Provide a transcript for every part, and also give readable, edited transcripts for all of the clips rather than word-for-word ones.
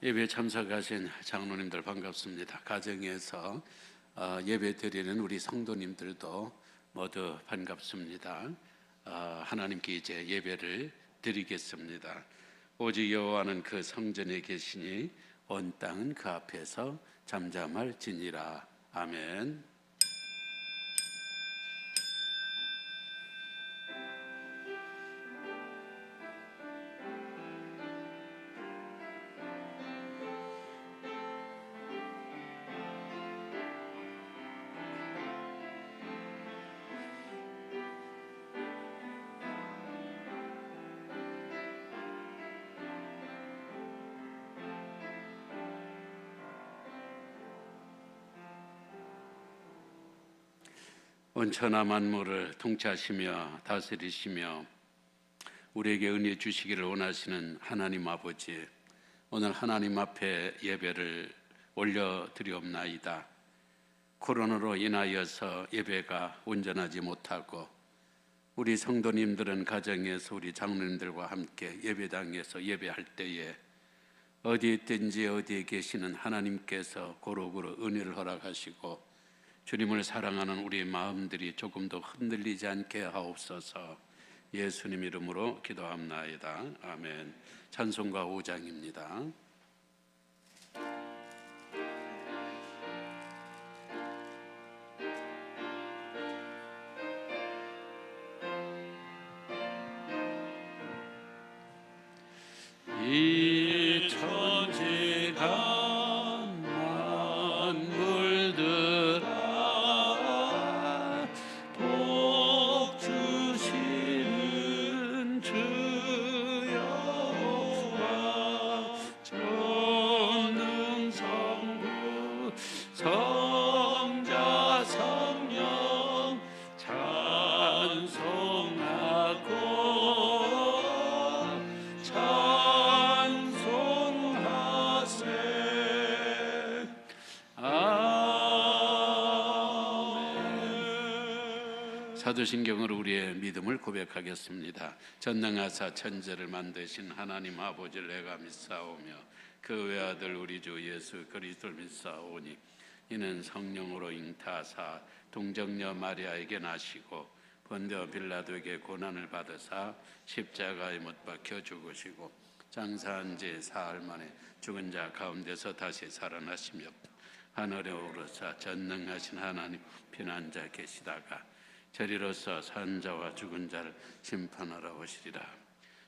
예배에 참석하신 장로님들 반갑습니다. 가정에서 예배 드리는 우리 성도님들도 모두 반갑습니다. 하나님께 이제 예배를 드리겠습니다. 오직 여호와는 그 성전에 계시니 온 땅은 그 앞에서 잠잠할지니라. 아멘. 온 천하 만물을 통치하시며 다스리시며 우리에게 은혜 주시기를 원하시는 하나님 아버지, 오늘 하나님 앞에 예배를 올려드리옵나이다. 코로나로 인하여서 예배가 온전하지 못하고 우리 성도님들은 가정에서 우리 장로님들과 함께 예배당에서 예배할 때에 어디에 있든지 어디에 계시는 하나님께서 고루고루 은혜를 허락하시고 주님을 사랑하는 우리의 마음들이 조금도 흔들리지 않게 하옵소서. 예수님 이름으로 기도합나이다. 아멘. 찬송가 5장입니다. 이 천지가 사도신경으로 우리의 믿음을 고백하겠습니다. 전능하사 천지를 만드신 하나님 아버지를 내가 믿사오며 그 외아들 우리 주 예수 그리스도를 믿사오니 이는 성령으로 잉타하사 동정녀 마리아에게 나시고 본디오 빌라도에게 고난을 받으사 십자가에 못 박혀 죽으시고 장사한 지 사흘 만에 죽은 자 가운데서 다시 살아나시며 하늘에 오르사 전능하신 하나님 피난자 계시다가 저리로서 산 자와 죽은 자를 심판하러 오시리라.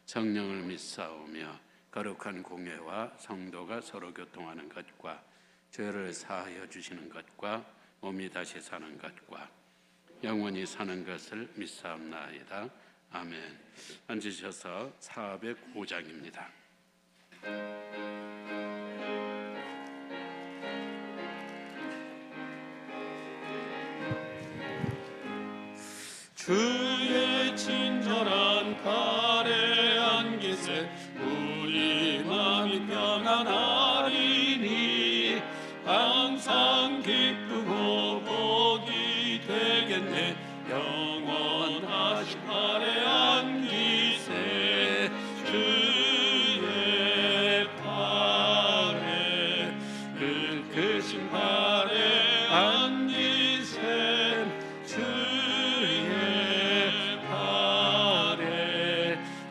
성령을 믿사오며 거룩한 공회와 성도가 서로 교통하는 것과 죄를 사하여 주시는 것과 몸이 다시 사는 것과 영원히 사는 것을 믿사옵나이다. 아멘. 앉으셔서 405장입니다. 주의 친절한 팔에 안기세 우리 마음이 평안하리니 항상 기쁘고 복이 되겠네. 영원하신 팔에 안기세 주의 팔에 크신 팔에 안기세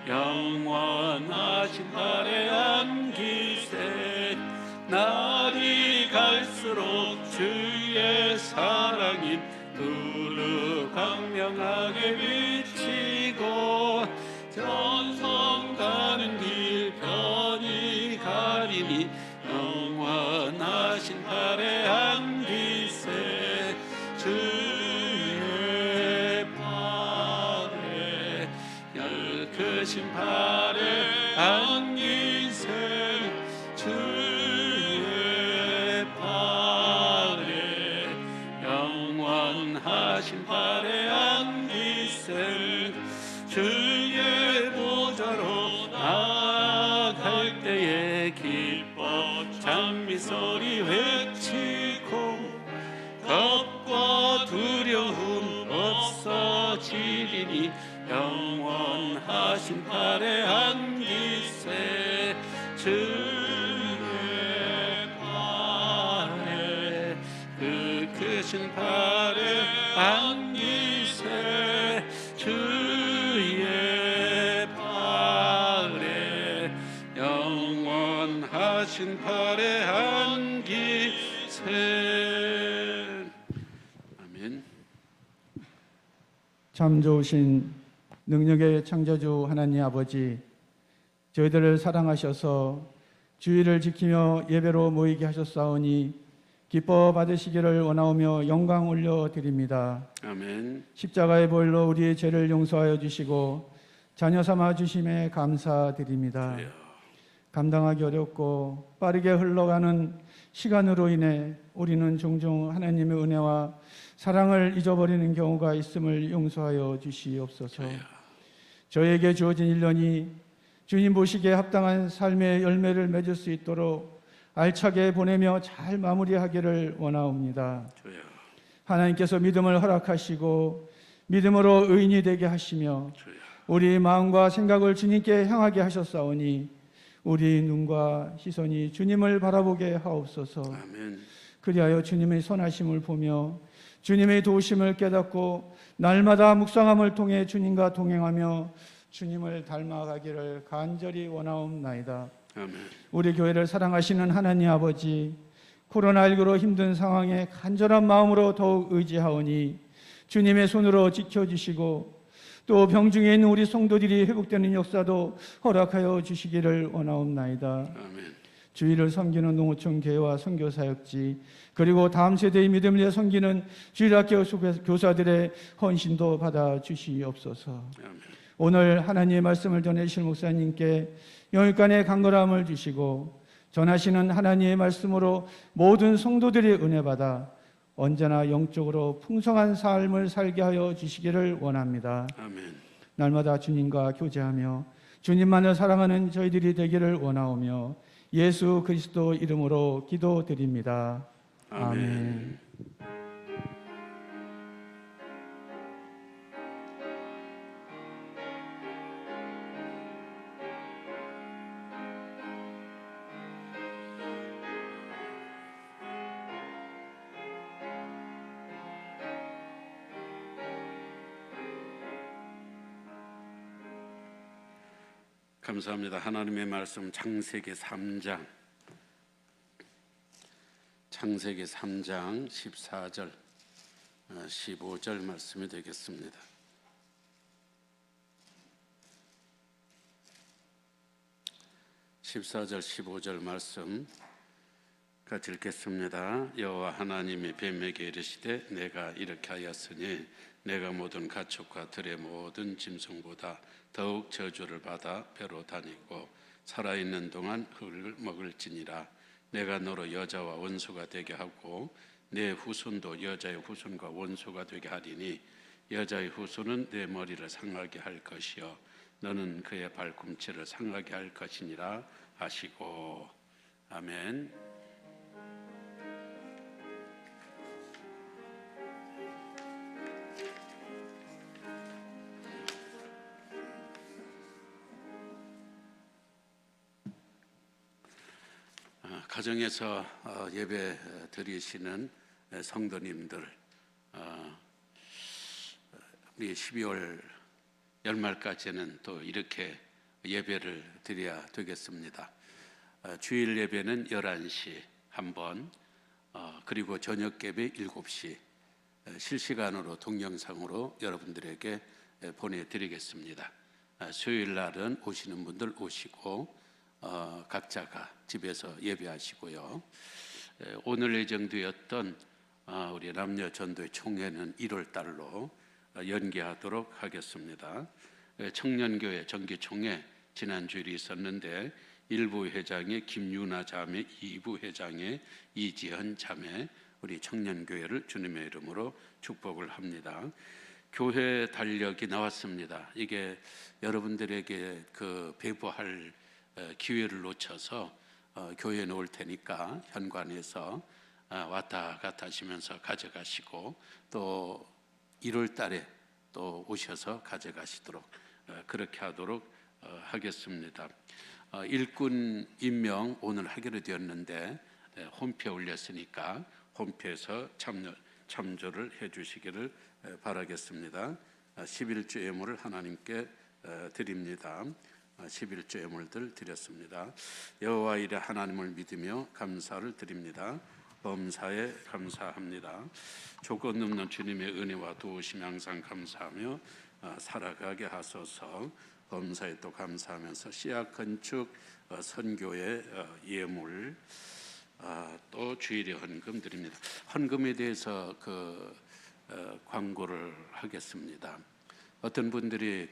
영원하신 팔에 안기세. 날이 갈수록 주의 사랑이 두루 광명하게 비치고 전성 가는 길 편히 가리니 영원하신 팔에 안기세 주의 팔에 크신 팔에 안기세 주의 팔에 영원하신 팔에 안기세. 주의 보좌로 나아갈 때에 기뻐 장미소리 외치고 겁과 두려움 없어지리니 영원하신 팔에 안기세 주의 영원하신 발에 안기세 주의 발에 영원하신 발에 안기세. 아멘. 참 좋으신 능력의 창조주 하나님 아버지, 저희들을 사랑하셔서 주의를 지키며 예배로 모이게 하셨사오니 기뻐 받으시기를 원하오며 영광 올려드립니다. 아멘. 십자가의 보혈로 우리의 죄를 용서하여 주시고 자녀 삼아 주심에 감사드립니다. 주여. 감당하기 어렵고 빠르게 흘러가는 시간으로 인해 우리는 종종 하나님의 은혜와 사랑을 잊어버리는 경우가 있음을 용서하여 주시옵소서. 주여. 저에게 주어진 1년이 주님 보시기에 합당한 삶의 열매를 맺을 수 있도록 알차게 보내며 잘 마무리하기를 원하옵니다. 주여. 하나님께서 믿음을 허락하시고 믿음으로 의인이 되게 하시며 주여. 우리 마음과 생각을 주님께 향하게 하셨사오니 우리 눈과 시선이 주님을 바라보게 하옵소서. 아멘. 그리하여 주님의 선하심을 보며 주님의 도우심을 깨닫고 날마다 묵상함을 통해 주님과 동행하며 주님을 닮아가기를 간절히 원하옵나이다. 아멘. 우리 교회를 사랑하시는 하나님 아버지, 코로나19로 힘든 상황에 간절한 마음으로 더욱 의지하오니 주님의 손으로 지켜주시고 또 병중에 있는 우리 성도들이 회복되는 역사도 허락하여 주시기를 원하옵나이다. 아멘. 주의를 섬기는 농어촌 교회와 선교사역지, 그리고 다음 세대의 믿음을 위해 섬기는 주일학교 교사들의 헌신도 받아 주시옵소서. 아멘. 오늘 하나님의 말씀을 전해주실 목사님께 영육간의 강건함을 주시고 전하시는 하나님의 말씀으로 모든 성도들이 은혜 받아 언제나 영적으로 풍성한 삶을 살게 하여 주시기를 원합니다. 아멘. 날마다 주님과 교제하며 주님만을 사랑하는 저희들이 되기를 원하오며 예수 그리스도 이름으로 기도드립니다. 아멘. 감사합니다. 하나님의 말씀 창세기 3장 14절 15절 말씀이 되겠습니다. (14절) 15절 말씀 같이 읽겠습니다. 여호와 하나님이 뱀에게 이르시되 내가 이렇게 하였으니 내가 모든 가축과 들의 모든 짐승보다 더욱 저주를 받아 배로 다니고 살아있는 동안 흙을 먹을지니라. 내가 너로 여자와 원수가 되게 하고 내 후손도 여자의 후손과 원수가 되게 하리니 여자의 후손은 내 머리를 상하게 할 것이요 너는 그의 발꿈치를 상하게 할 것이니라 하시고. 아멘. 가정에서 예배 드리시는 성도님들, 우리 12월 연말까지는 또 이렇게 예배를 드려야 되겠습니다. 주일 예배는 11시 한 번, 그리고 저녁 예배 7시 실시간으로 동영상으로 여러분들에게 보내드리겠습니다. 수요일 날은 오시는 분들 오시고 각자가 집에서 예배하시고요. 오늘 예정되었던 우리 남녀 전도회 총회는 1월 달로 연기하도록 하겠습니다. 청년교회 정기총회 지난 주일이 있었는데 1부 회장의 김유나 자매, 2부 회장의 이지현 자매, 우리 청년교회를 주님의 이름으로 축복을 합니다. 교회 달력이 나왔습니다. 이게 여러분들에게 배부할 기회를 놓쳐서 교회에 놓을 테니까 현관에서 왔다 갔다 하시면서 가져가시고 또 1월 달에 또 오셔서 가져가시도록 그렇게 하도록 하겠습니다. 일꾼 임명 오늘 하기로 되었는데 홈페이지에 올렸으니까 홈페이지에서 참조를 해주시기를 바라겠습니다. 11조 예물을 하나님께 드립니다. 11조 예물들 드렸습니다. 여호와 이레 하나님을 믿으며 감사를 드립니다. 범사에 감사합니다. 조건 없는 주님의 은혜와 도우심 항상 감사하며 살아가게 하소서. 범사에 또 감사하면서 씨앗 건축 선교의 예물 또 주일의 헌금 드립니다. 헌금에 대해서 광고를 하겠습니다. 어떤 분들이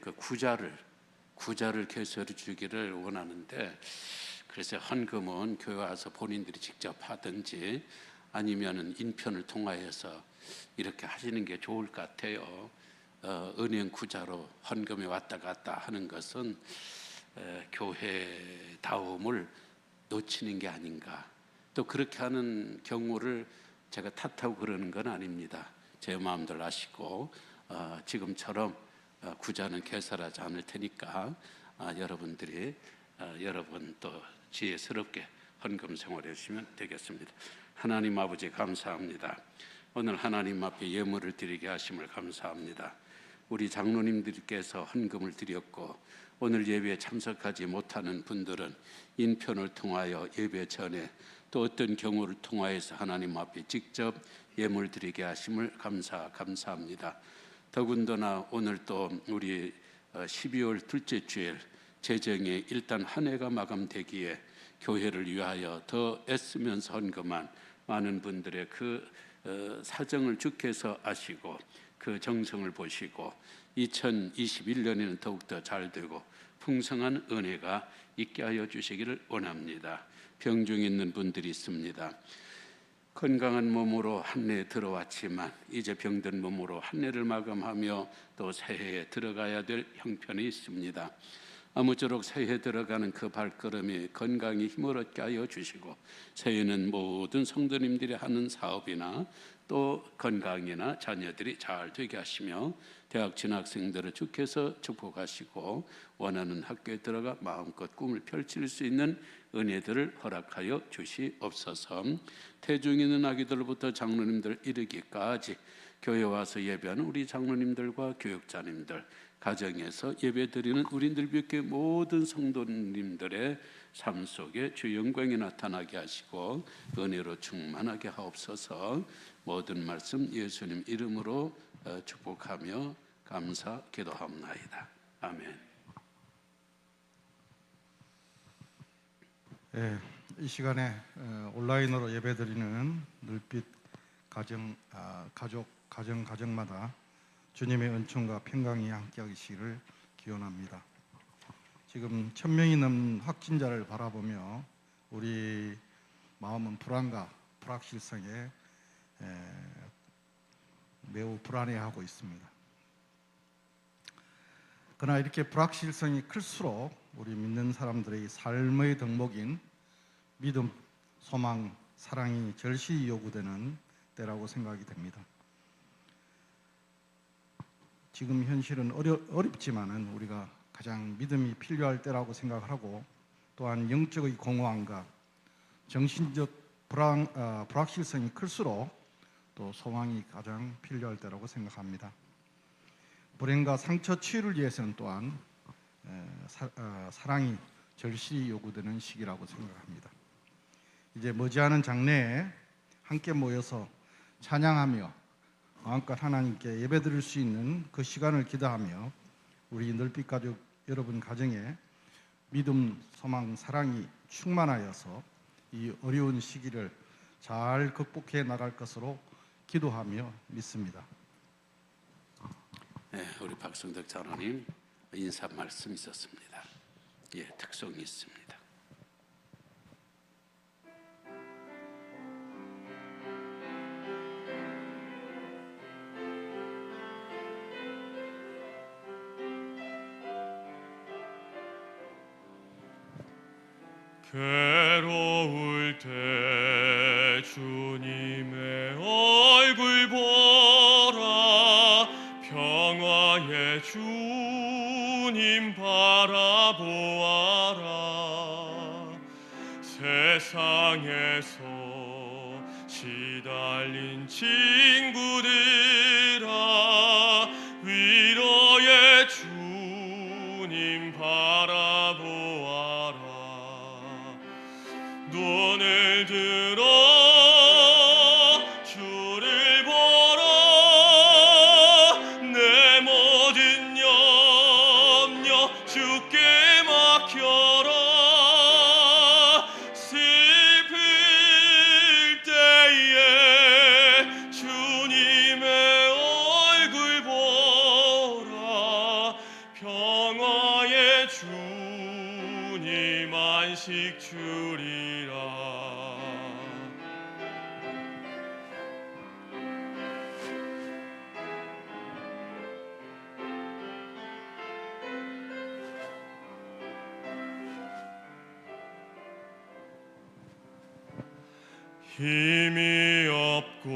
구자를 개설해 주기를 원하는데, 그래서 헌금은 교회 와서 본인들이 직접 하든지 아니면은 인편을 통하여서 이렇게 하시는 게 좋을 것 같아요. 은행 구자로 헌금이 왔다 갔다 하는 것은 교회다움을 놓치는 게 아닌가. 또 그렇게 하는 경우를 제가 탓하고 그러는 건 아닙니다. 제 마음들 아시고 지금처럼 구자는 개설하지 않을 테니까 여러분들이 여러분 또 지혜스럽게 헌금 생활해 주시면 되겠습니다. 하나님 아버지 감사합니다. 오늘 하나님 앞에 예물을 드리게 하심을 감사합니다. 우리 장로님들께서 헌금을 드렸고 오늘 예배에 참석하지 못하는 분들은 인편을 통하여 예배 전에 또 어떤 경우를 통하여서 하나님 앞에 직접 예물 드리게 하심을 감사합니다. 더군다나 오늘 또 우리 12월 둘째 주일 재정에 일단 한 해가 마감되기에 교회를 위하여 더 애쓰면서 헌금한 많은 분들의 그 사정을 주께서 아시고 그 정성을 보시고 2021년에는 더욱더 잘되고 풍성한 은혜가 있게 하여 주시기를 원합니다. 병중에 있는 분들이 있습니다. 건강한 몸으로 한 해에 들어왔지만 이제 병든 몸으로 한 해를 마감하며 또 새해에 들어가야 될 형편이 있습니다. 아무쪼록 새해 들어가는 그 발걸음이 건강히 힘을 얻게 하여 주시고 새해는 모든 성도님들이 하는 사업이나 또 건강이나 자녀들이 잘 되게 하시며 대학 진학생들을 주께서 축복하시고 원하는 학교에 들어가 마음껏 꿈을 펼칠 수 있는 은혜들을 허락하여 주시옵소서. 태중에 있는 아기들부터 장로님들 이르기까지 교회 와서 예배하는 우리 장로님들과 교육자님들, 가정에서 예배드리는 우리 늘뵙게 모든 성도님들의 삶 속에 주 영광이 나타나게 하시고 은혜로 충만하게 하옵소서. 모든 말씀 예수님 이름으로 축복하며 감사 기도합나이다. 아멘. 네, 이 시간에 온라인으로 예배드리는 늘빛 가정마다 주님의 은총과 평강이 함께하시기를 기원합니다. 지금 1000명이 넘는 확진자를 바라보며 우리 마음은 불안과 불확실성에 매우 불안해하고 있습니다. 그러나 이렇게 불확실성이 클수록 우리 믿는 사람들의 삶의 덕목인 믿음, 소망, 사랑이 절실히 요구되는 때라고 생각이 됩니다. 지금 현실은 어렵지만은 우리가 가장 믿음이 필요할 때라고 생각을 하고 또한 영적의 공허함과 정신적 불확실성이 클수록 또 소망이 가장 필요할 때라고 생각합니다. 불행과 상처 치유를 위해서는 또한 사랑이 절실히 요구되는 시기라고 생각합니다. 이제 머지않은 장래에 함께 모여서 찬양하며 마음껏 하나님께 예배드릴 수 있는 그 시간을 기대하며 우리 늘빛 가족 여러분 가정에 믿음, 소망, 사랑이 충만하여서 이 어려운 시기를 잘 극복해 나갈 것으로 기도하며 믿습니다. 네, 우리 박성덕 장로님 인사 말씀 있었습니다. 예, 특성이 있습니다. 괴로울 때 주님의 얼굴 보라 평화의 주님 바라보아라 세상에서 시달린 친구들아 위로의 주님 바라보아라. 눈을 들어 주를 보라. 내 모든 염려 주께 맡겨라. 슬플 때에 주님의 얼굴 보라. 평화의 주님 안식 주리라. 힘이 없고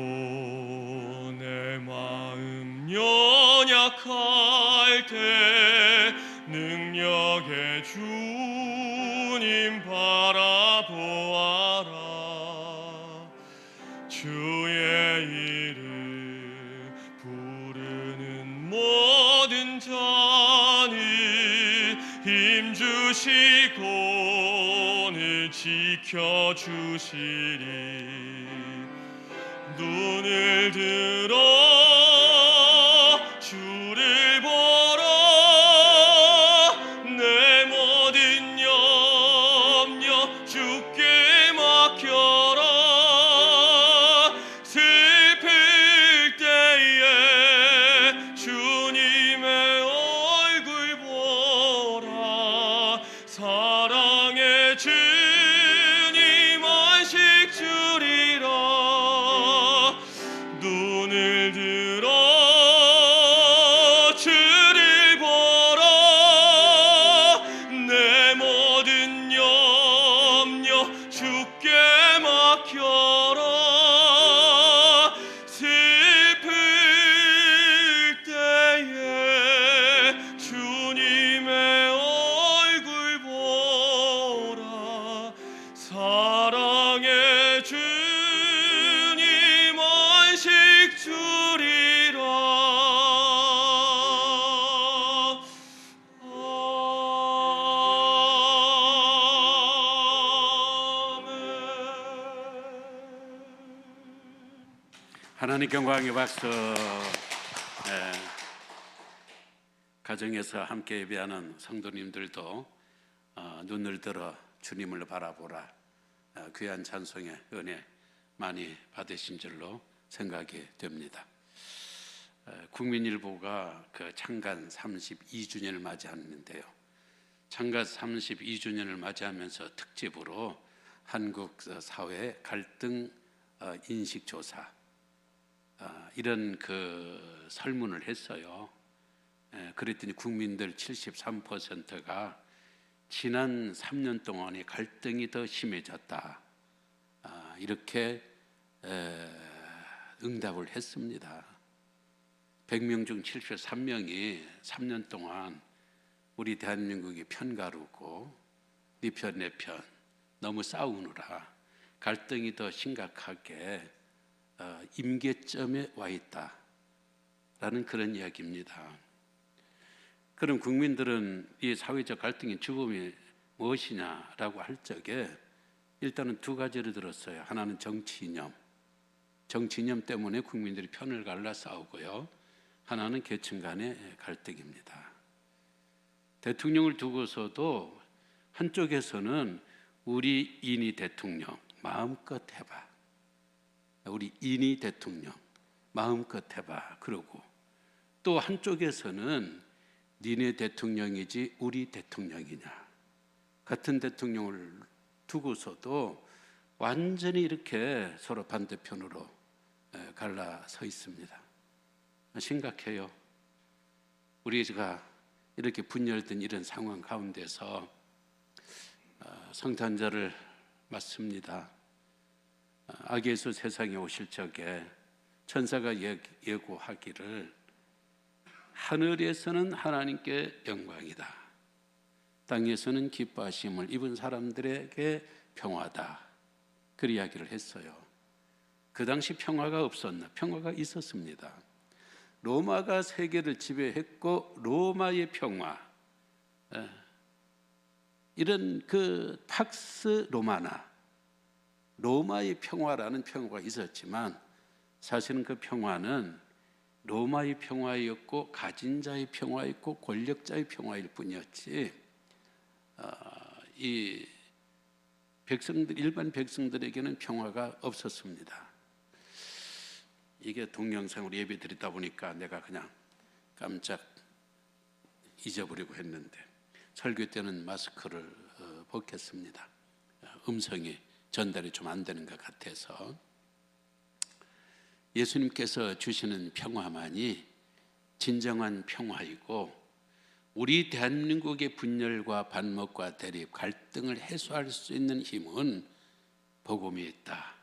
내 마음 연약할 때 능력의 주님 바라보아라. 주의 이름 부르는 모든 자는 힘주시고 늘 지켜주시리. 눈을 들어 주를 보라. 내 모든 염려 주께 맡겨라. 슬플 때에 주님의 얼굴 보라. 사랑의 주님 안식 주리라. 눈을 들어 주를 보라. 내 모든 염려 주께 맡겨라. 슬플 때에 주님의 얼굴 보라. 사랑의 주님 안식 주리라. 하나님 영광의 박수. 가정에서 함께 예배하는 성도님들도 눈을 들어 주님을 바라보라. 귀한 찬송의 은혜 많이 받으신 줄로 생각이 됩니다. 국민일보가 그 창간 32주년을 맞이하는데요. 창간 32주년을 맞이하면서 특집으로 한국 사회 갈등 인식 조사 이런 그 설문을 했어요. 그랬더니 국민들 73%가 지난 3년 동안의 갈등이 더 심해졌다. 이렇게 응답을 했습니다. 100명 중 73명이 3년 동안 우리 대한민국이 편가르고 네 편 내 편 너무 싸우느라 갈등이 더 심각하게 임계점에 와 있다라는 그런 이야기입니다. 그럼 국민들은 이 사회적 갈등의 주범이 무엇이냐라고 할 적에 일단은 두 가지를 들었어요. 하나는 정치 이념 때문에 국민들이 편을 갈라 싸우고요. 하나는 계층 간의 갈등입니다. 대통령을 두고서도 한쪽에서는 우리 인이 대통령 마음껏 해봐. 우리 인이 대통령 마음껏 해봐. 그러고 또 한쪽에서는 니네 대통령이지 우리 대통령이냐. 같은 대통령을 두고서도 완전히 이렇게 서로 반대편으로 갈라서 있습니다. 심각해요. 우리가 이렇게 분열된 이런 상황 가운데서 성탄절을 맞습니다. 아기 예수 세상에 오실 적에 천사가 예고하기를 하늘에서는 하나님께 영광이다. 땅에서는 기뻐하심을 입은 사람들에게 평화다. 그 이야기를 했어요. 그 당시 평화가 없었나? 평화가 있었습니다. 로마가 세계를 지배했고 로마의 평화, 이런 그 팍스 로마나 로마의 평화라는 평화가 있었지만 사실은 그 평화는 로마의 평화였고 가진 자의 평화였고 권력자의 평화일 뿐이었지 이 백성들, 일반 백성들에게는 평화가 없었습니다. 이게 동영상으로 예배 드리다 보니까 내가 그냥 깜짝 잊어버리고 했는데 설교 때는 마스크를 벗겠습니다. 음성이 전달이 좀 안 되는 것 같아서. 예수님께서 주시는 평화만이 진정한 평화이고 우리 대한민국의 분열과 반목과 대립, 갈등을 해소할 수 있는 힘은 복음에 있다.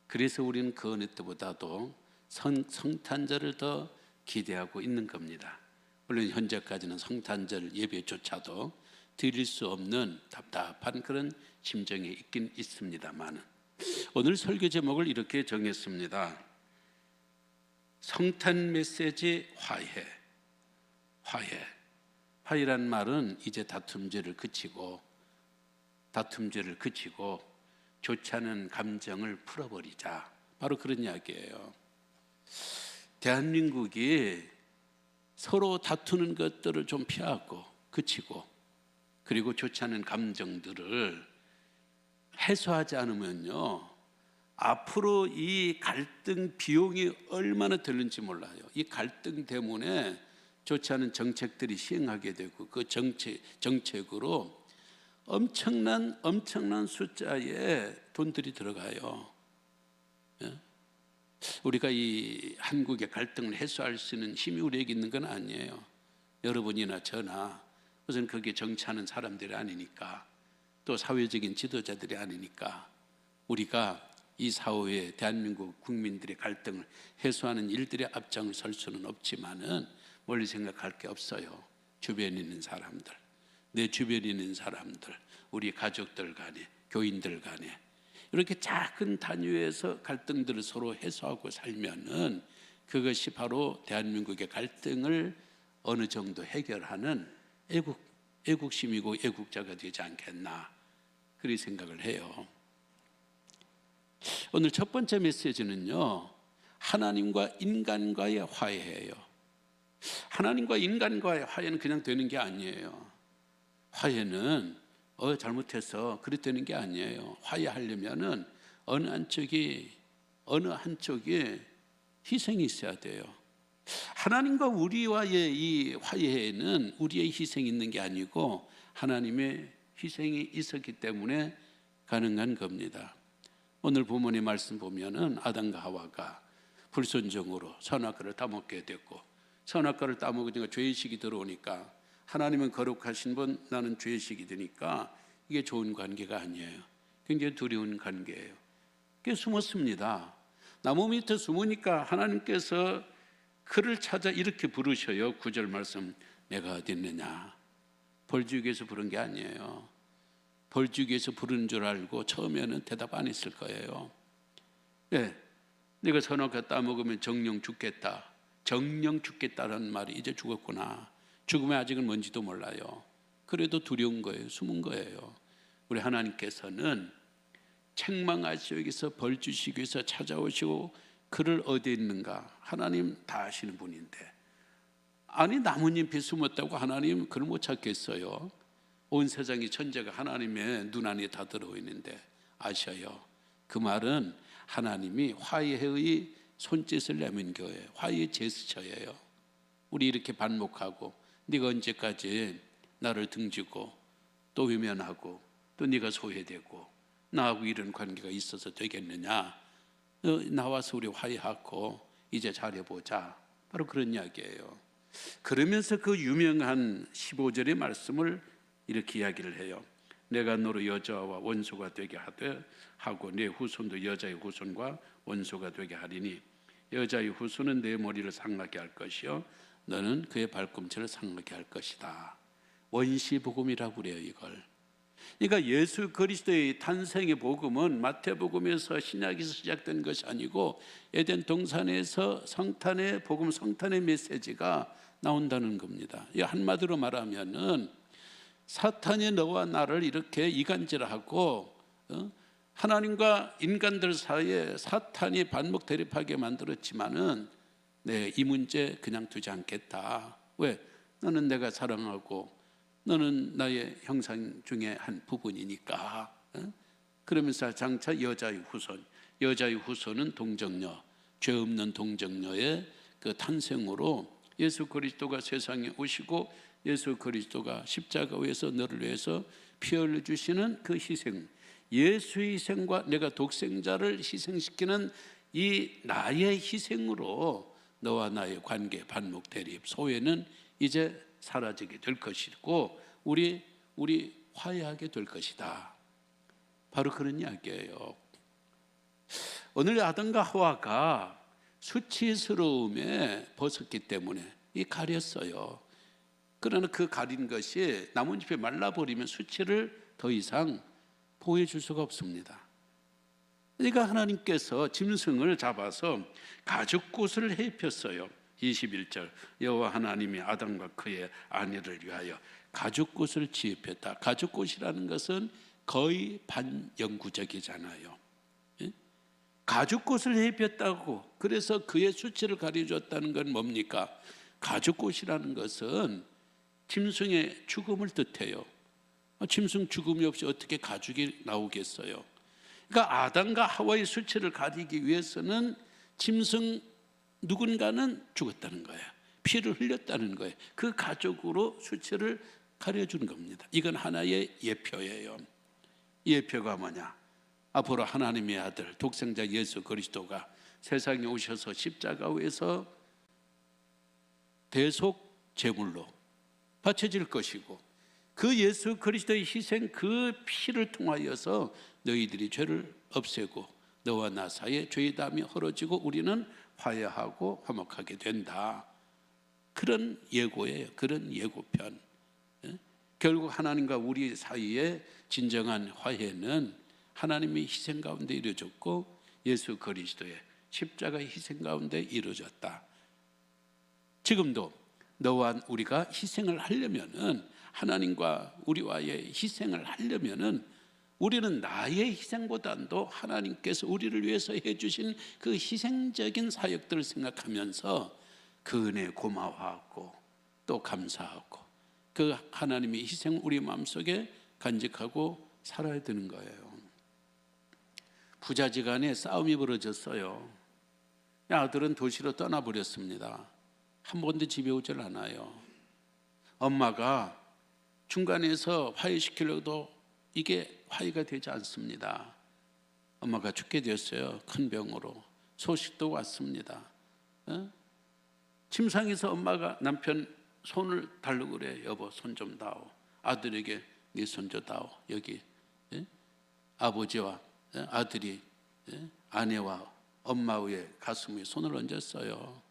그래서 우리는 그 어느 때보다도 성탄절을 더 기대하고 있는 겁니다. 물론 현재까지는 성탄절 예배조차도 드릴 수 없는 답답한 그런 심정이 있긴 있습니다만 오늘 설교 제목을 이렇게 정했습니다. 성탄 메시지 화해. 화해란 말은 이제 다툼죄를 그치고 좋지 않은 감정을 풀어버리자. 바로 그런 이야기예요. 대한민국이 서로 다투는 것들을 좀 피하고 그치고 그리고 좋지 않은 감정들을 해소하지 않으면요 앞으로 이 갈등 비용이 얼마나 들는지 몰라요. 이 갈등 때문에 좋지 않은 정책들이 시행하게 되고 그 정책으로 엄청난 숫자의 돈들이 들어가요. 우리가 이 한국의 갈등을 해소할 수 있는 힘이 우리에게 있는 건 아니에요. 여러분이나 저나 우선 그게 정치하는 사람들이 아니니까 또 사회적인 지도자들이 아니니까 우리가 이 사회에 대한민국 국민들의 갈등을 해소하는 일들의 앞장을 설 수는 없지만은 멀리 생각할 게 없어요. 주변에 있는 사람들, 내 주변에 있는 사람들, 우리 가족들 간에, 교인들 간에 이렇게 작은 단위에서 갈등들을 서로 해소하고 살면은 그것이 바로 대한민국의 갈등을 어느 정도 해결하는 애국심이고 애국자가 되지 않겠나 그렇게 생각을 해요. 오늘 첫 번째 메시지는요 하나님과 인간과의 화해예요. 하나님과 인간과의 화해는 그냥 되는 게 아니에요. 화해는 잘못해서 그리 되는 게 아니에요. 화해하려면은 어느 한쪽이 희생이 있어야 돼요. 하나님과 우리와의 이 화해에는 우리의 희생이 있는 게 아니고 하나님의 희생이 있었기 때문에 가능한 겁니다. 오늘 본문의 말씀 보면은 아담과 하와가 불순종으로 선악과를 따먹게 됐고 선악과를 따먹으니까 죄의식이 들어오니까 하나님은 거룩하신 분, 나는 죄의식이 되니까 이게 좋은 관계가 아니에요. 굉장히 두려운 관계예요. 그게 숨었습니다. 나무 밑에 숨으니까 하나님께서 그를 찾아 이렇게 부르셔요. 9절 말씀, 내가 어디 있느냐. 벌 주기 위해서 부른 게 아니에요. 벌 주기 위해서 부르는 줄 알고 처음에는 대답 안 했을 거예요. 내가 선악과 따먹으면 정령 죽겠다. 정령 죽겠다라는 말이 이제 죽었구나. 죽음이 아직은 뭔지도 몰라요. 그래도 두려운 거예요. 숨은 거예요. 우리 하나님께서는 책망하시기 위해서 벌 주시기 위해서 찾아오시고 그를 어디에 있는가 하나님 다 아시는 분인데 아니 나뭇잎에 숨었다고 하나님 그를 못 찾겠어요. 온 세상이 천재가 하나님의 눈 안에 다 들어있는데 아셔요. 그 말은 하나님이 화해의 손짓을 내민 거예요. 화해의 제스처예요. 우리 이렇게 반목하고 네가 언제까지 나를 등지고 또 외면하고 또 네가 소외되고 나하고 이런 관계가 있어서 되겠느냐. 나와서 우리 화해하고 이제 잘해보자. 바로 그런 이야기예요. 그러면서 그 유명한 15절의 말씀을 이렇게 이야기를 해요. 내가 너로 여자와 원수가 되게 하고 내 후손도 여자의 후손과 원수가 되게 하리니 여자의 후손은 내 머리를 상하게 할 것이요 너는 그의 발꿈치를 상하게 할 것이다. 원시복음이라고 그래요. 이걸 그러니까 예수 그리스도의 탄생의 복음은 마태복음에서 신약에서 시작된 것이 아니고 에덴 동산에서 성탄의 복음, 성탄의 메시지가 나온다는 겁니다. 이 한마디로 말하면은 사탄이 너와 나를 이렇게 이간질하고 하나님과 인간들 사이에 사탄이 반목 대립하게 만들었지만은 이 문제 그냥 두지 않겠다. 왜? 너는 내가 사랑하고 너는 나의 형상 중에 한 부분이니까. 그러면서 장차 여자의 후손은 동정녀, 죄 없는 동정녀의 그 탄생으로 예수 그리스도가 세상에 오시고 예수 그리스도가 십자가에서 너를 위해서 피 흘려주시는 그 희생, 예수의 희생과 내가 독생자를 희생시키는 이 나의 희생으로 너와 나의 관계, 반목 대립, 소외는 이제 사라지게 될 것이고 우리 화해하게 될 것이다. 바로 그런 이야기예요. 오늘 아담과 하와가 수치스러움에 벗었기 때문에 이 가렸어요. 그러나 그 가린 것이 나뭇잎에 말라버리면 수치를 더 이상 보여줄 수가 없습니다. 그러니까 하나님께서 짐승을 잡아서 가죽꽃을 해입혔어요. 21절 여호와 하나님이 아담과 그의 아내를 위하여 가죽꽃을 지입했다. 가죽꽃이라는 것은 거의 반영구적이잖아요. 가죽꽃을 해입혔다고 그래서 그의 수치를 가려줬다는 건 뭡니까? 가죽꽃이라는 것은 짐승의 죽음을 뜻해요. 짐승 죽음이 없이 어떻게 가죽이 나오겠어요? 그러니까 아담과 하와의 수치를 가리기 위해서는 짐승 누군가는 죽었다는 거예요. 피를 흘렸다는 거예요. 그 가죽으로 수치를 가려주는 겁니다. 이건 하나의 예표예요. 예표가 뭐냐? 앞으로 하나님의 아들 독생자 예수 그리스도가 세상에 오셔서 십자가에서 대속 제물로 바쳐질 것이고 그 예수 그리스도의 희생 그 피를 통하여서 너희들이 죄를 없애고 너와 나 사이에 죄의 담이 헐어지고 우리는 화해하고 화목하게 된다. 그런 예고예요. 그런 예고편. 결국 하나님과 우리 사이에 진정한 화해는 하나님의 희생 가운데 이루어졌고 예수 그리스도의 십자가의 희생 가운데 이루어졌다. 지금도 너와 우리가 희생을 하려면은 하나님과 우리와의 희생을 하려면은 우리는 나의 희생보다도 하나님께서 우리를 위해서 해주신 그 희생적인 사역들을 생각하면서 그 은혜에 고마워하고 또 감사하고 그 하나님의 희생 우리 마음속에 간직하고 살아야 되는 거예요. 부자지간에 싸움이 벌어졌어요. 아들은 도시로 떠나버렸습니다. 한 번도 집에 오질 않아요. 엄마가 중간에서 화해시키려도 이게 화해가 되지 않습니다. 엄마가 죽게 됐어요. 큰 병으로. 소식도 왔습니다. 침상에서 엄마가 남편 손을 달라고 그래. 여보 손 좀 다오. 아들에게 네 손 좀 다오. 여기 아버지와 아들이 아내와 엄마 위에 가슴 위에 손을 얹었어요.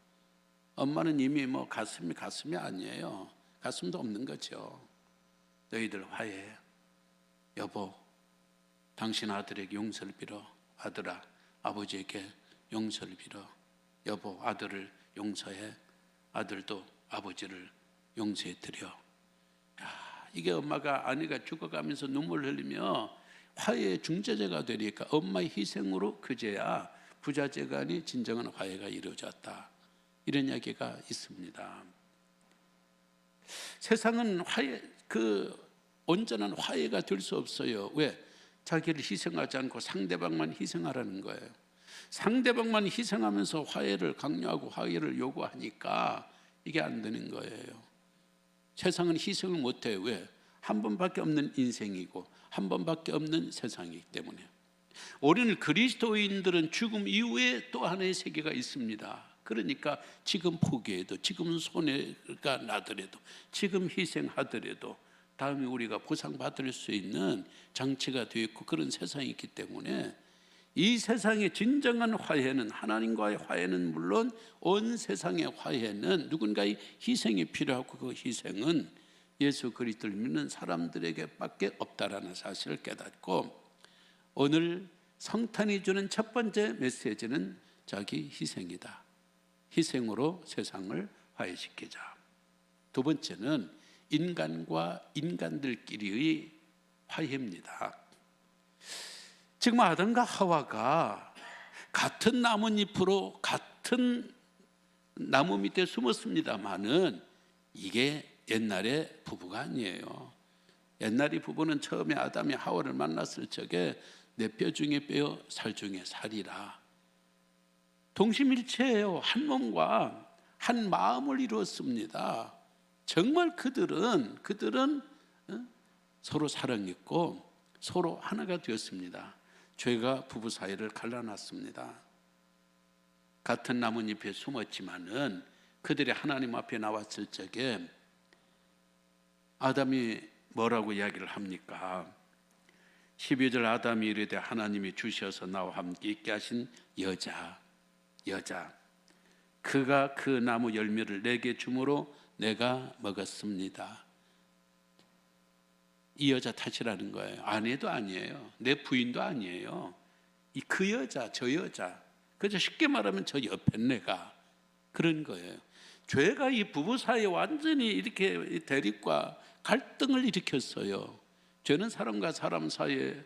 엄마는 이미 뭐 가슴이 아니에요. 가슴도 없는 거죠. 너희들 화해해. 여보 당신 아들에게 용서를 빌어. 아들아 아버지에게 용서를 빌어. 여보 아들을 용서해. 아들도 아버지를 용서해 드려. 이게 엄마가 아내가 죽어가면서 눈물 흘리며 화해의 중재자가 되니까 엄마의 희생으로 그제야 부자재간이 진정한 화해가 이루어졌다. 이런 이야기가 있습니다. 세상은 온전한 화해가 될 수 없어요. 왜? 자기를 희생하지 않고 상대방만 희생하라는 거예요. 상대방만 희생하면서 화해를 강요하고 화해를 요구하니까 이게 안 되는 거예요. 세상은 희생을 못해요. 왜? 한 번밖에 없는 인생이고 한 번밖에 없는 세상이기 때문에. 우리는 그리스도인들은 죽음 이후에 또 하나의 세계가 있습니다. 그러니까 지금 포기해도 지금 손해가 나더라도 지금 희생하더라도 다음에 우리가 보상받을 수 있는 장치가 되어 있고 그런 세상이 있기 때문에 이 세상의 진정한 화해는 하나님과의 화해는 물론 온 세상의 화해는 누군가의 희생이 필요하고 그 희생은 예수 그리스도를 믿는 사람들에게밖에 없다라는 사실을 깨닫고 오늘 성탄이 주는 첫 번째 메시지는 자기 희생이다. 희생으로 세상을 화해시키자. 두 번째는 인간과 인간들끼리의 화해입니다. 지금 아담과 하와가 같은 나뭇잎으로 같은 나무 밑에 숨었습니다마는 이게 옛날의 부부가 아니에요. 옛날의 부부는 처음에 아담이 하와를 만났을 적에 내 뼈 중에 뼈, 살 중에 살이라. 동심일체예요. 한 몸과 한 마음을 이루었습니다. 정말 그들은 서로 사랑했고 서로 하나가 되었습니다. 죄가 부부 사이를 갈라놨습니다. 같은 나뭇잎에 숨었지만은 그들이 하나님 앞에 나왔을 적에 아담이 뭐라고 이야기를 합니까? 12절 아담이 이르되 하나님이 주셔서 나와 함께 있게 하신 여자 그가 그 나무 열매를 내게 주므로 내가 먹었습니다. 이 여자 탓이라는 거예요. 아내도 아니에요. 내 부인도 아니에요. 그 여자, 저 여자. 그저 쉽게 말하면 저 옆에 내가 그런 거예요. 죄가 이 부부 사이에 완전히 이렇게 대립과 갈등을 일으켰어요. 죄는 사람과 사람 사이에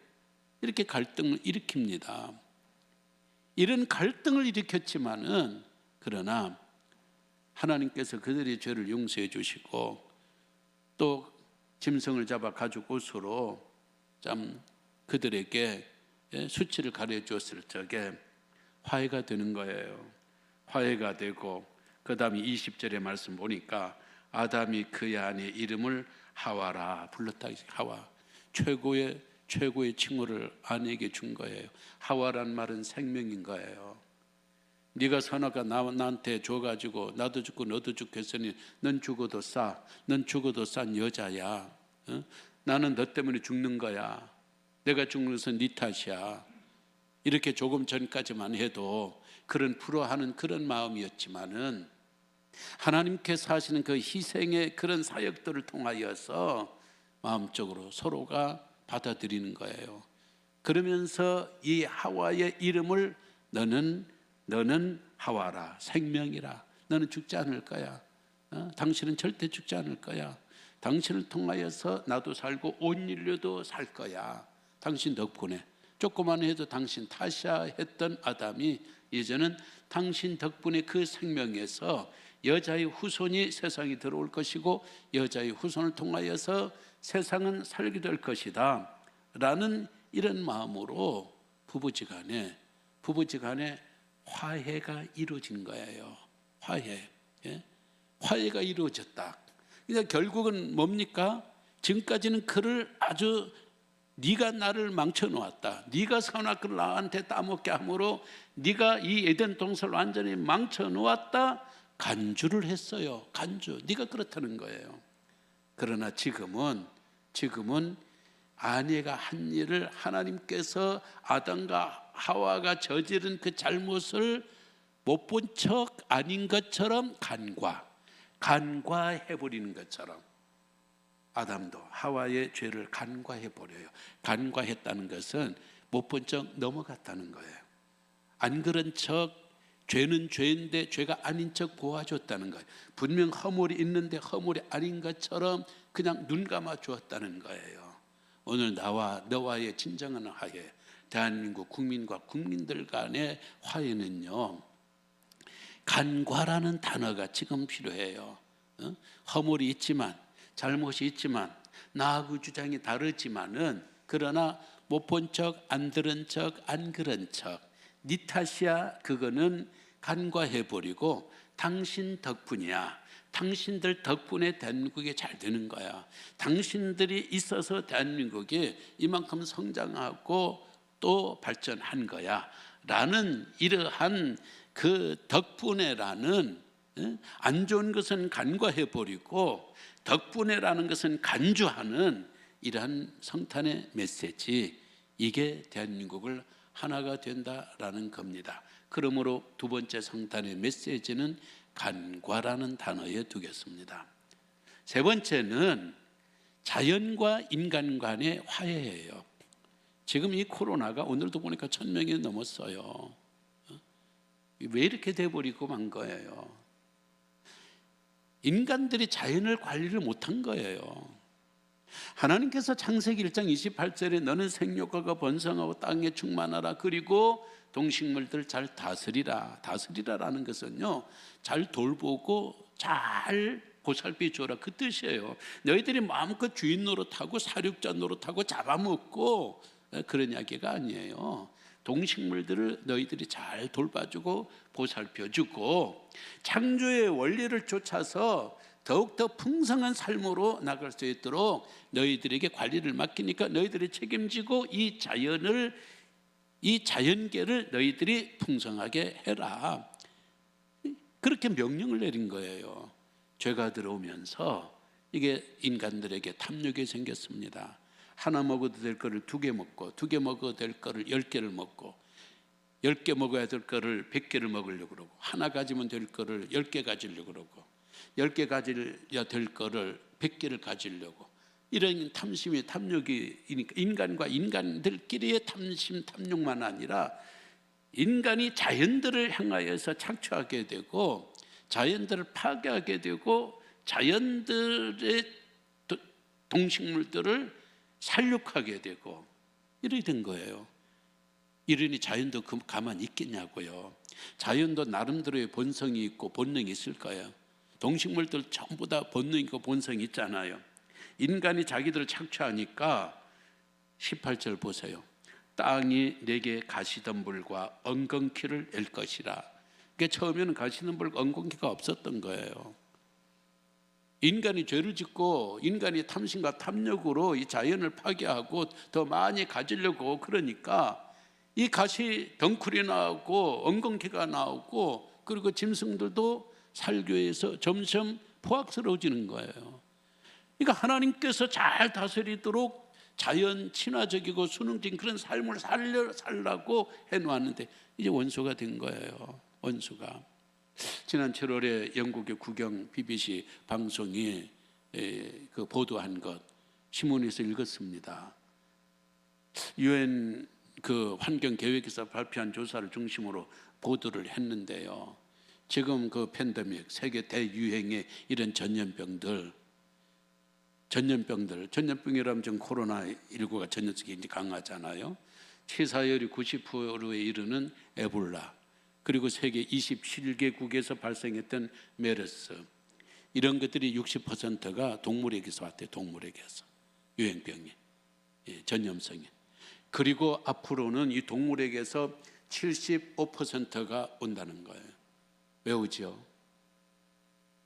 이렇게 갈등을 일으킵니다. 이런 갈등을 일으켰지만은 그러나 하나님께서 그들의 죄를 용서해 주시고 또 짐승을 잡아 가죽옷으로 참 그들에게 수치를 가려 주었을 적에 화해가 되는 거예요. 화해가 되고 그 다음에 20절의 말씀 보니까 아담이 그의 아내 이름을 하와라 불렀다. 하와 최고의 칭호를 아내에게 준 거예요. 하와란 말은 생명인 거예요. 네가 선악과 나한테 줘가지고 나도 죽고 너도 죽고 했으니 넌 죽어도 싼 여자야. 어? 나는 너 때문에 죽는 거야. 내가 죽는 것은 네 탓이야. 이렇게 조금 전까지만 해도 그런 불화하는 그런 마음이었지만은 하나님께서 하시는 그 희생의 그런 사역들을 통하여서 마음적으로 서로가 받아들이는 거예요. 그러면서 이 하와의 이름을 너는 하와라 생명이라. 너는 죽지 않을 거야. 당신은 절대 죽지 않을 거야. 당신을 통하여서 나도 살고 온 인류도 살 거야. 당신 덕분에. 조금만 해도 당신 탓이야 했던 아담이 이제는 당신 덕분에 그 생명에서 여자의 후손이 세상에 들어올 것이고 여자의 후손을 통하여서 세상은 살게 될 것이다 라는 이런 마음으로 부부지간에 화해가 이루어진 거예요. 화해가 이루어졌다. 그러니까 결국은 뭡니까? 지금까지는 그를 아주 네가 나를 망쳐놓았다. 네가 선악을 나한테 따먹게 함으로 네가 이 에덴 동산을 완전히 망쳐놓았다. 간주를 했어요. 간주. 네가 그렇다는 거예요. 그러나 지금은 아내가 한 일을 하나님께서 아담과 하와가 저지른 그 잘못을 못 본 척 아닌 것처럼 간과해버리는 것처럼 아담도 하와의 죄를 간과해버려요. 간과했다는 것은 못 본 척 넘어갔다는 거예요. 안 그런 척 죄는 죄인데 죄가 아닌 척 보아줬다는 거예요. 분명 허물이 있는데 허물이 아닌 것처럼 그냥 눈 감아 주었다는 거예요. 오늘 나와 너와의 진정한 화해, 대한민국 국민과 국민들 간의 화해는요, 간과라는 단어가 지금 필요해요. 허물이 있지만 잘못이 있지만 나하고 주장이 다르지만은 그러나 못 본 척, 안 들은 척, 안 그런 척 네 탓이야 그거는 간과해버리고 당신 덕분이야. 당신들 덕분에 대한민국이 잘 되는 거야. 당신들이 있어서 대한민국이 이만큼 성장하고 또 발전한 거야 라는 이러한 그 덕분에라는 안 좋은 것은 간과해버리고 덕분에라는 것은 간주하는 이러한 성탄의 메시지, 이게 대한민국을 하나가 된다라는 겁니다. 그러므로 두 번째 성탄의 메시지는 간과라는 단어에 두겠습니다. 세 번째는 자연과 인간 간의 화해예요. 지금 이 코로나가 오늘도 보니까 1,000명이 넘었어요. 왜 이렇게 돼버리고 만 거예요? 인간들이 자연을 관리를 못한 거예요. 하나님께서 창세기 1장 28절에 너는 생육하고 번성하고 땅에 충만하라, 그리고 동식물들 잘 다스리라. 다스리라라는 것은요, 잘 돌보고 잘 보살피 주어라, 그 뜻이에요. 너희들이 마음껏 주인 노릇하고 사육자 노릇하고 잡아먹고 그런 이야기가 아니에요. 동식물들을 너희들이 잘 돌봐주고 보살펴주고 창조의 원리를 쫓아서 더욱더 풍성한 삶으로 나갈 수 있도록 너희들에게 관리를 맡기니까 너희들이 책임지고 이 자연계를 너희들이 풍성하게 해라. 그렇게 명령을 내린 거예요. 죄가 들어오면서 이게 인간들에게 탐욕이 생겼습니다. 하나 먹어도 될 거를 2개 먹고, 2개 먹어도 될 거를 10개를 먹고, 10개 먹어야 될 거를 100개를 먹으려고 그러고, 하나 가지면 될 거를 10개 가지려고 그러고, 10개 가져야 될 거를 100개를 가지려고, 이런 탐심이 탐욕이 인간과 인간들끼리의 탐심 탐욕만 아니라 인간이 자연들을 향하여서 착취하게 되고 자연들을 파괴하게 되고 자연들의 동식물들을 살육하게 되고 이렇게 된 거예요. 이러니 자연도 가만히 있겠냐고요. 자연도 나름대로의 본성이 있고 본능이 있을 거예요. 동식물들 전부 다 본능 있고 본성이 있잖아요. 인간이 자기들을 착취하니까 18절 보세요. 땅이 내게 가시덤불과 엉겅퀴를 낼 것이라. 그게 처음에는 가시덤불과 엉겅퀴가 없었던 거예요. 인간이 죄를 짓고 인간이 탐심과 탐욕으로 이 자연을 파괴하고 더 많이 가지려고 그러니까 이 가시 덩쿨이 나오고 엉겅퀴가 나오고 그리고 짐승들도 살교에서 점점 포악스러워지는 거예요. 그러니까 하나님께서 잘 다스리도록 자연 친화적이고 순응적인 그런 삶을 살라고 해놓았는데 이제 원수가 된 거예요. 원수가. 지난 7월에 영국의 국영 BBC 방송이 그 보도한 것 신문에서 읽었습니다. UN 그 환경계획에서 발표한 조사를 중심으로 보도를 했는데요. 지금 그 팬데믹, 세계 대유행의 이런 전염병이라면 지금 코로나19가 전염성이 굉장히 강하잖아요. 치사율이 90%에 이르는 에볼라, 그리고 세계 27개국에서 발생했던 메르스, 이런 것들이 60%가 동물에게서 왔대요. 동물에게서 유행병이, 전염성이. 그리고 앞으로는 이 동물에게서 75%가 온다는 거예요. 왜 오죠?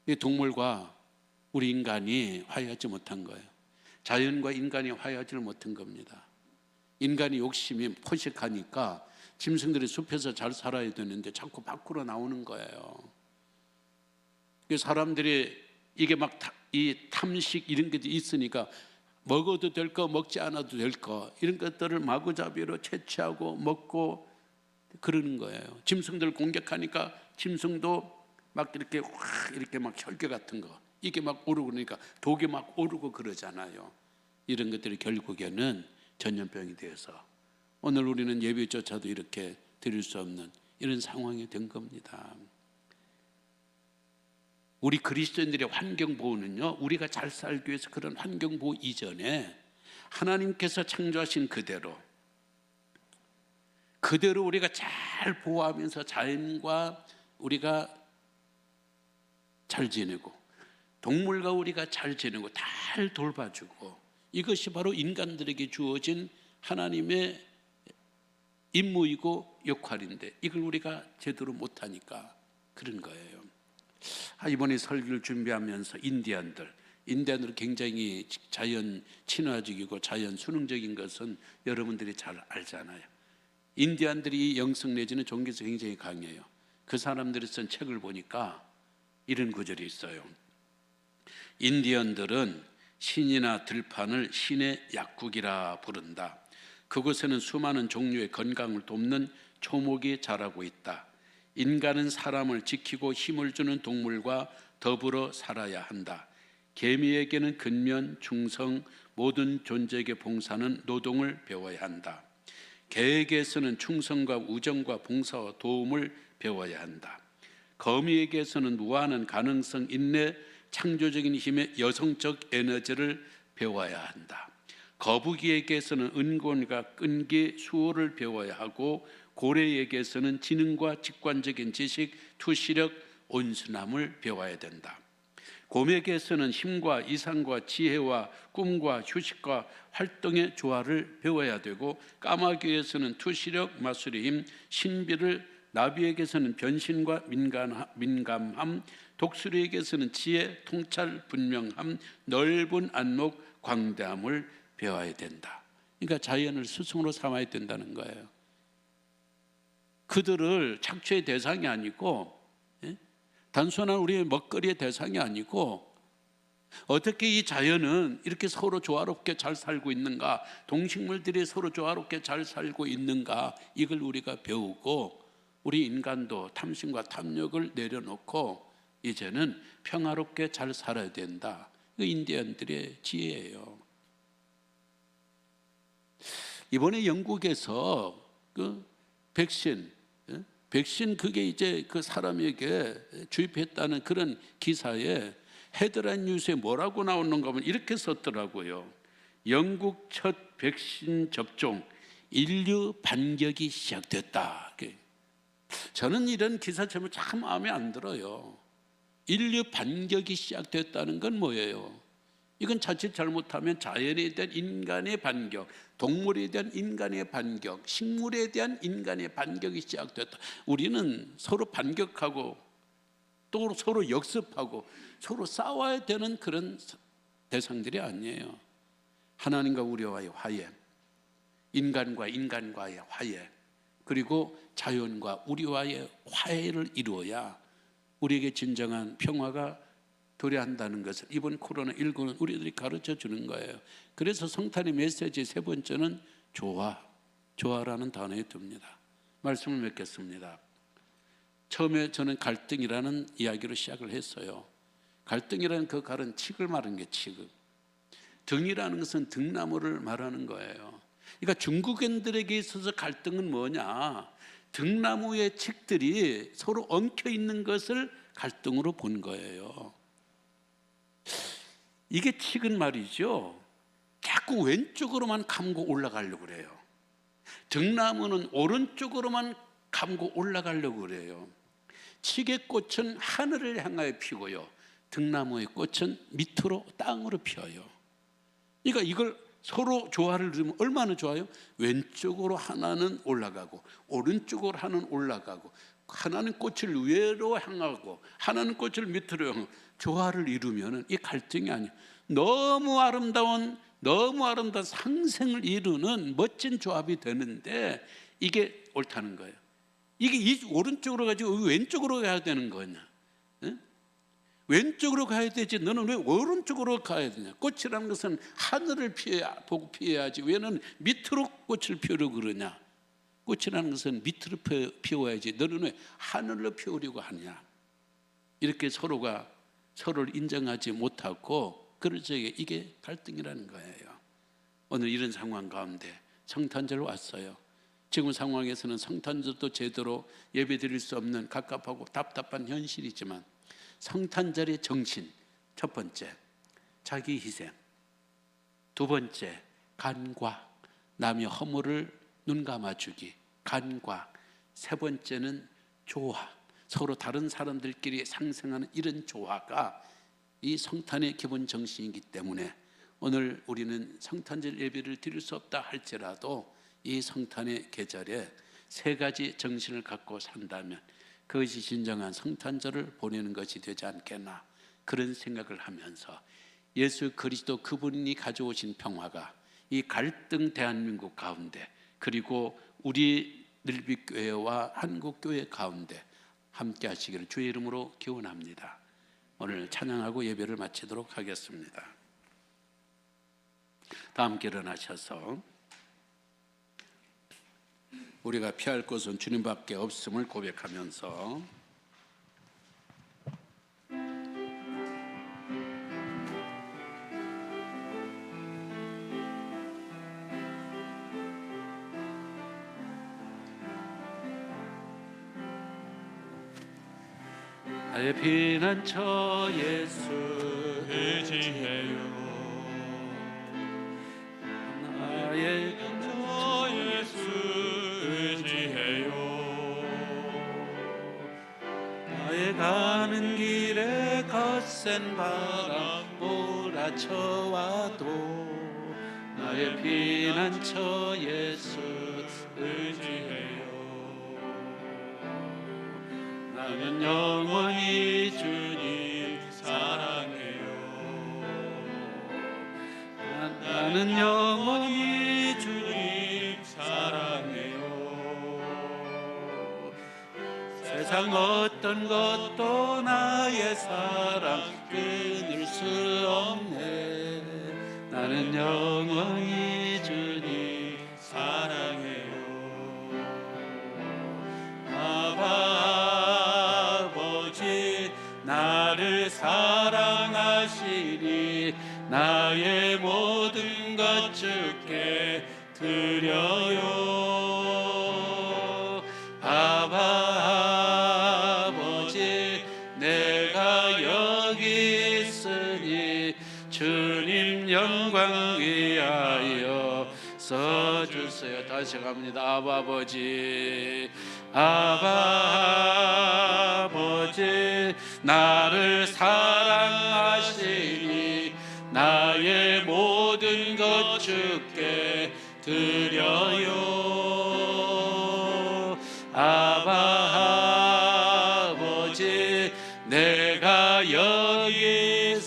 이 동물과 우리 인간이 화해하지 못한 거예요. 자연과 인간이 화해하지를 못한 겁니다. 인간이 욕심이 포식하니까 짐승들이 숲에서 잘 살아야 되는데 자꾸 밖으로 나오는 거예요. 사람들이 이게 막 이 탐식 이런 게 있으니까 먹어도 될 거 먹지 않아도 될 거 이런 것들을 마구잡이로 채취하고 먹고 그러는 거예요. 짐승들 공격하니까 짐승도 막 이렇게 막 혈괴 같은 거 이게 막 오르고 그러니까 독이 막 오르고 그러잖아요. 이런 것들이 결국에는 전염병이 되어서 오늘 우리는 예배조차도 이렇게 드릴 수 없는 이런 상황이 된 겁니다. 우리 그리스도인들의 환경보호는요, 우리가 잘 살기 위해서 그런 환경보호 이전에 하나님께서 창조하신 그대로 우리가 잘 보호하면서 자연과 우리가 잘 지내고 동물과 우리가 잘 지내고 잘 돌봐주고 이것이 바로 인간들에게 주어진 하나님의 임무이고 역할인데 이걸 우리가 제대로 못하니까 그런 거예요. 이번에 설교를 준비하면서 인디안들 굉장히 자연 친화적이고 자연 순응적인 것은 여러분들이 잘 알잖아요. 인디안들이 영성 내지는 종교에서 굉장히 강해요. 그 사람들이 쓴 책을 보니까 이런 구절이 있어요. 인디언들은 신이나 들판을 신의 약국이라 부른다. 그곳에는 수많은 종류의 건강을 돕는 초목이 자라고 있다. 인간은 사람을 지키고 힘을 주는 동물과 더불어 살아야 한다. 개미에게는 근면, 충성, 모든 존재에게 봉사는 노동을 배워야 한다. 개에게서는 충성과 우정과 봉사와 도움을 배워야 한다. 거미에게서는 무한한 가능성, 인내, 창조적인 힘의 여성적 에너지를 배워야 한다. 거북이에게서는 은권과 끈기, 수호를 배워야 하고 고래에게서는 지능과 직관적인 지식, 투시력, 온순함을 배워야 된다. 곰에게서는 힘과 이상과 지혜와 꿈과 휴식과 활동의 조화를 배워야 되고, 까마귀에서는 투시력, 마술의 힘, 신비를, 나비에게서는 변신과 민감함, 독수리에게서는 지혜, 통찰, 분명함, 넓은 안목, 광대함을 배워야 된다. 그러니까 자연을 스승으로 삼아야 된다는 거예요. 그들을 착취의 대상이 아니고, 단순한 우리의 먹거리의 대상이 아니고, 어떻게 이 자연은 이렇게 서로 조화롭게 잘 살고 있는가, 동식물들이 서로 조화롭게 잘 살고 있는가, 이걸 우리가 배우고, 우리 인간도 탐심과 탐욕을 내려놓고 이제는 평화롭게 잘 살아야 된다. 이거 인디언들의 지혜예요. 이번에 영국에서 그 백신 그게 이제 그 사람에게 주입했다는 그런 기사에 헤드라인 뉴스에 뭐라고 나오는가 하면 이렇게 썼더라고요. 영국 첫 백신 접종, 인류 반격이 시작됐다. 저는 이런 기사 제목 참 마음에 안 들어요. 인류 반격이 시작됐다는 건 뭐예요? 이건 자칫 잘못하면 자연에 대한 인간의 반격, 동물에 대한 인간의 반격, 식물에 대한 인간의 반격이 시작됐다. 우리는 서로 반격하고 또 서로 역습하고 서로 싸워야 되는 그런 대상들이 아니에요. 하나님과 우리와의 화해, 인간과 인간과의 화해, 그리고 자연과 우리와의 화해를 이루어야 우리에게 진정한 평화가 도래한다는 것을 이번 코로나19는 우리들이 가르쳐 주는 거예요. 그래서 성탄의 메시지 세 번째는 조화라는 단어에 듭니다. 말씀을 맺겠습니다. 처음에 저는 갈등이라는 이야기로 시작을 했어요. 갈등이라는 그 갈은 칡을 말하는 게 칡. 등이라는 것은 등나무를 말하는 거예요. 그러니까 중국인들에게 있어서 갈등은 뭐냐? 등나무의 칡들이 서로 엉켜 있는 것을 갈등으로 본 거예요. 이게 칡은 말이죠, 자꾸 왼쪽으로만 감고 올라가려고 그래요. 등나무는 오른쪽으로만 감고 올라가려고 그래요. 칡의 꽃은 하늘을 향하여 피고요, 등나무의 꽃은 밑으로 땅으로 피어요. 그러니까 이걸 서로 조화를 이루면 얼마나 좋아요? 왼쪽으로 하나는 올라가고 오른쪽으로 하나는 올라가고, 하나는 꽃을 위로 향하고 하나는 꽃을 밑으로 향하고, 조화를 이루면 이 갈등이 아니에요. 너무 아름다운 상생을 이루는 멋진 조합이 되는데 이게 옳다는 거예요. 이게 이 오른쪽으로 가지고 왼쪽으로 가야 되는 거냐? 왼쪽으로 가야 되지 너는 왜 오른쪽으로 가야 되냐? 꽃이라는 것은 하늘을 보고 피해야지 왜 너는 밑으로 꽃을 피우려고 그러냐? 꽃이라는 것은 밑으로 피워야지 너는 왜 하늘로 피우려고 하느냐? 이렇게 서로가 서로를 인정하지 못하고 그럴 적에 이게 갈등이라는 거예요. 오늘 이런 상황 가운데 성탄절 왔어요. 지금 상황에서는 성탄절도 제대로 예배드릴 수 없는 갑갑하고 답답한 현실이지만 성탄절의 정신, 첫 번째 자기 희생, 두 번째 간과 남의 허물을 눈 감아주기, 간과, 세 번째는 조화, 서로 다른 사람들끼리 상생하는 이런 조화가 이 성탄의 기본 정신이기 때문에 오늘 우리는 성탄절 예배를 드릴 수 없다 할지라도 이 성탄의 계절에 세 가지 정신을 갖고 산다면 그것이 진정한 성탄절을 보내는 것이 되지 않겠나, 그런 생각을 하면서 예수 그리스도 그분이 가져오신 평화가 이 갈등 대한민국 가운데, 그리고 우리 늘빛교회와 한국교회 가운데 함께 하시기를 주의 이름으로 기원합니다. 오늘 찬양하고 예배를 마치도록 하겠습니다. 다 함께 일어나셔서 우리가 피할 것은 주님밖에 없음을 고백하면서 나의 피난처 예수 의지해요. 나의 저 예수 의지해요. 나의 가는 길에 거센 바람 몰아쳐와도 나의 피난처 예수 의지해요. 나는 영원히 주님 사랑해요. 나는 영원히 주님 사랑해요. 세상 어떤 것도 나의 사랑 끊을 수 없네. 나는 영원히 주님 사랑해요. 아버지 나를 사랑하시니 나의 모든 것 주께 드려요. 아버지 내가 여기 있으니 주님 영광 위하여 써주세요. 다시 갑니다. 아버지 아버지 나를 사랑하시니 나의 모든 것 주께 드려요. 아버지 내가 여기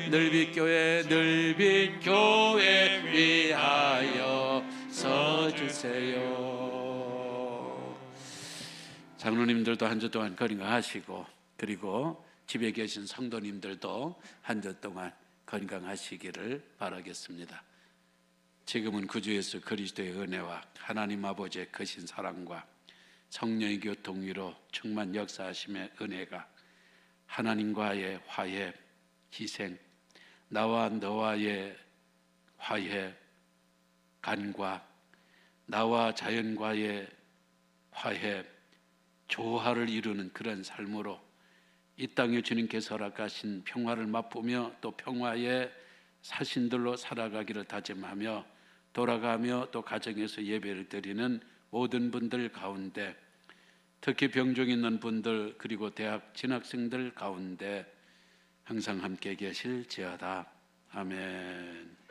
늘빛 교회 위하여 서주세요. 장로님들도 한 주 동안 건강하시고, 그리고 집에 계신 성도님들도 한 주 동안 건강하시기를 바라겠습니다. 지금은 구주 예수 그리스도의 은혜와 하나님 아버지의 크신 사랑과 성령의 교통위로 충만 역사하심의 은혜가 하나님과의 화해, 희생, 나와 너와의 화해, 간과 나와 자연과의 화해, 조화를 이루는 그런 삶으로 이 땅에 주님께서 허락하신 평화를 맛보며 또 평화의 사신들로 살아가기를 다짐하며 돌아가며 또 가정에서 예배를 드리는 모든 분들 가운데, 특히 병중 있는 분들 그리고 대학 진학생들 가운데 항상 함께 계실지어다. 아멘.